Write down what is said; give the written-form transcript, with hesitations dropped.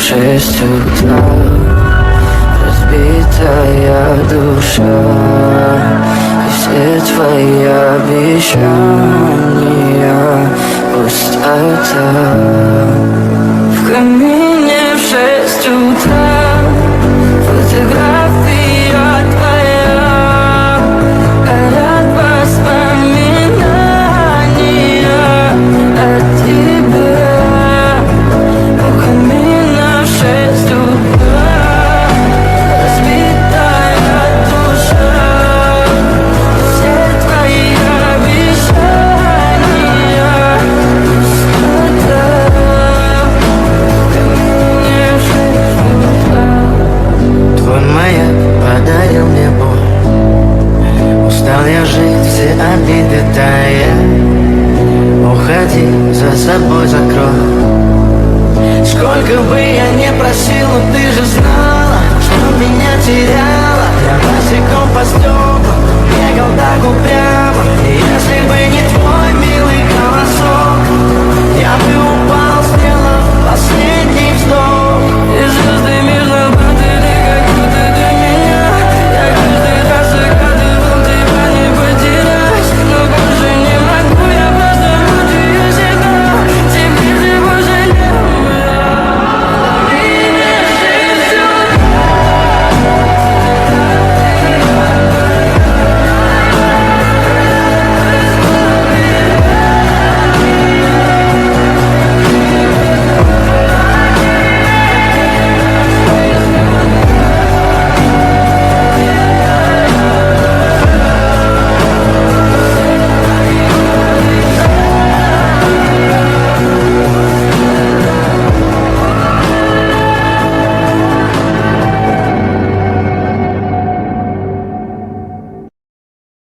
в 6 утра. Разбитая душа, и все твои обещания пустота. В камине в 6 утра фотография твоя, горят воспоминания о тебе. У камина в 6 утра разбитая душа, все твои обещания пустота. В камине в 6 утра. Твой маяк подарил мне боль, устал я жить, все обиды тая. Уходи, за собой закрой. Сколько бы я не просил, но ты же знала, что меня теряла. Я босиком по стеклам бегал так упрямо.